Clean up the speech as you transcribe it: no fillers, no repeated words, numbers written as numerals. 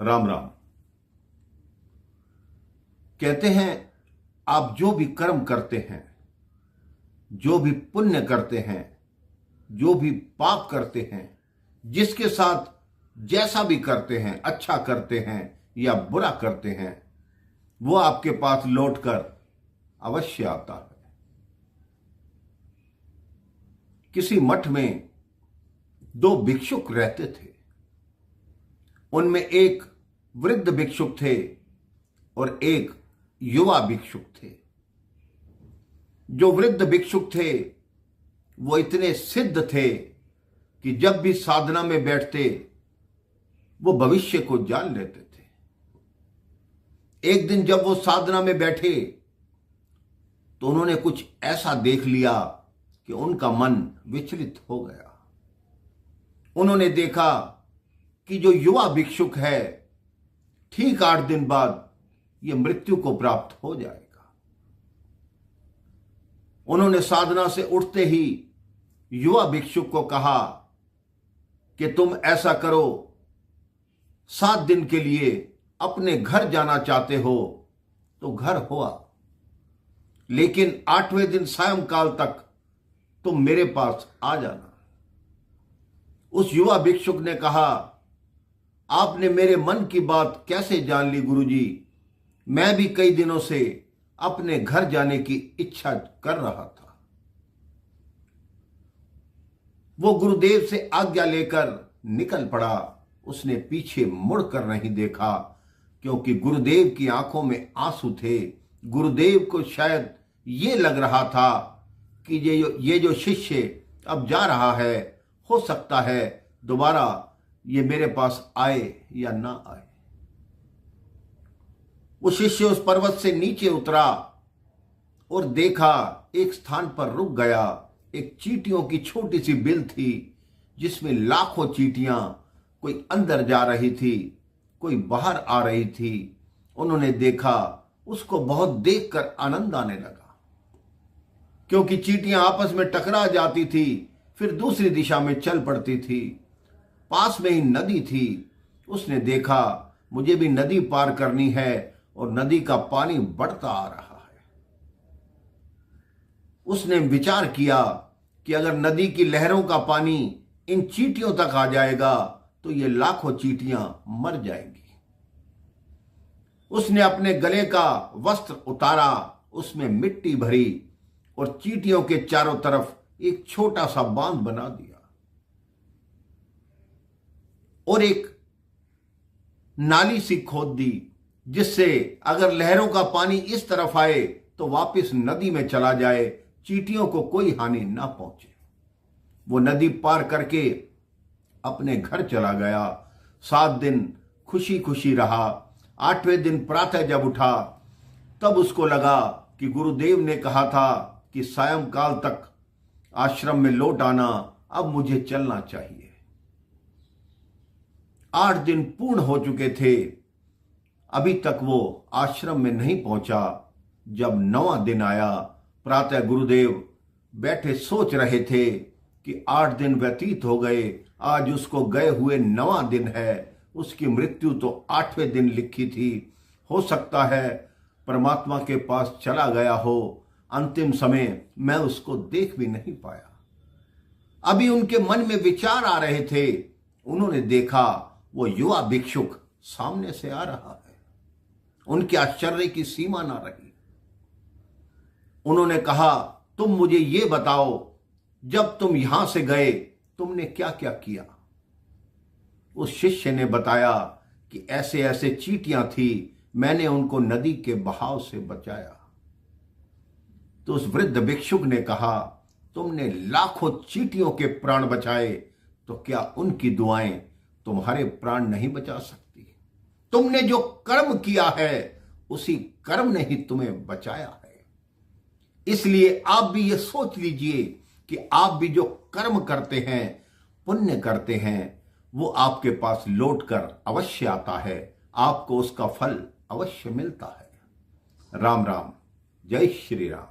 राम राम। कहते हैं आप जो भी कर्म करते हैं, जो भी पुण्य करते हैं, जो भी पाप करते हैं, जिसके साथ जैसा भी करते हैं, अच्छा करते हैं या बुरा करते हैं, वो आपके पास लौटकर अवश्य आता है। किसी मठ में दो भिक्षुक रहते थे। उनमें एक वृद्ध भिक्षुक थे और एक युवा भिक्षुक थे। जो वृद्ध भिक्षुक थे वो इतने सिद्ध थे कि जब भी साधना में बैठते वो भविष्य को जान लेते थे। एक दिन जब वो साधना में बैठे तो उन्होंने कुछ ऐसा देख लिया कि उनका मन विचलित हो गया। उन्होंने देखा कि जो युवा भिक्षुक है ठीक 8 दिन बाद ये मृत्यु को प्राप्त हो जाएगा। उन्होंने साधना से उठते ही युवा भिक्षुक को कहा कि तुम ऐसा करो, 7 दिन के लिए अपने घर जाना चाहते हो तो घर हुआ, लेकिन 8वें दिन सायंकाल तक तुम मेरे पास आ जाना। उस युवा भिक्षुक ने कहा, आपने मेरे मन की बात कैसे जान ली गुरुजी? मैं भी कई दिनों से अपने घर जाने की इच्छा कर रहा था। वो गुरुदेव से आज्ञा लेकर निकल पड़ा। उसने पीछे मुड़कर नहीं देखा, क्योंकि गुरुदेव की आंखों में आंसू थे। गुरुदेव को शायद ये लग रहा था कि ये जो शिष्य अब जा रहा है, हो सकता है दोबारा ये मेरे पास आए या ना आए। वो शिष्य उस पर्वत से नीचे उतरा और देखा, एक स्थान पर रुक गया। एक चींटियों की छोटी सी बिल थी जिसमें लाखों चींटियां, कोई अंदर जा रही थी, कोई बाहर आ रही थी। उन्होंने देखा, उसको बहुत देखकर आनंद आने लगा, क्योंकि चींटियां आपस में टकरा जाती थी, फिर दूसरी दिशा में चल पड़ती थी। पास में ही नदी थी। उसने देखा, मुझे भी नदी पार करनी है और नदी का पानी बढ़ता आ रहा है। उसने विचार किया कि अगर नदी की लहरों का पानी इन चींटियों तक आ जाएगा तो ये लाखों चींटियां मर जाएंगी। उसने अपने गले का वस्त्र उतारा, उसमें मिट्टी भरी और चींटियों के चारों तरफ एक छोटा सा बांध बना दिया और एक नाली सी खोद दी, जिससे अगर लहरों का पानी इस तरफ आए तो वापस नदी में चला जाए, चींटियों को कोई हानि ना पहुंचे। वो नदी पार करके अपने घर चला गया। 7 दिन खुशी खुशी रहा। 8वें दिन प्रातः जब उठा तब उसको लगा कि गुरुदेव ने कहा था कि सायंकाल तक आश्रम में लौट आना, अब मुझे चलना चाहिए। 8 दिन पूर्ण हो चुके थे, अभी तक वो आश्रम में नहीं पहुंचा। जब 9वां दिन आया, प्रातः गुरुदेव बैठे सोच रहे थे कि 8 दिन व्यतीत हो गए, आज उसको गए हुए 9वां दिन है। उसकी मृत्यु तो 8वें दिन लिखी थी। हो सकता है परमात्मा के पास चला गया हो। अंतिम समय मैं उसको देख भी नहीं पाया। अभी उनके मन में विचार आ रहे थे, उन्होंने देखा वो युवा भिक्षुक सामने से आ रहा है। उनके आश्चर्य की सीमा ना रही। उन्होंने कहा, तुम मुझे ये बताओ, जब तुम यहां से गए तुमने क्या क्या किया? उस शिष्य ने बताया कि ऐसे ऐसे चींटियां थी, मैंने उनको नदी के बहाव से बचाया। तो उस वृद्ध भिक्षुक ने कहा, तुमने लाखों चींटियों के प्राण बचाए, तो क्या उनकी दुआएं तुम्हारे प्राण नहीं बचा सकती? तुमने जो कर्म किया है उसी कर्म ने ही तुम्हें बचाया है। इसलिए आप भी ये सोच लीजिए कि आप भी जो कर्म करते हैं, पुण्य करते हैं, वो आपके पास लौटकर अवश्य आता है। आपको उसका फल अवश्य मिलता है। राम राम। जय श्री राम।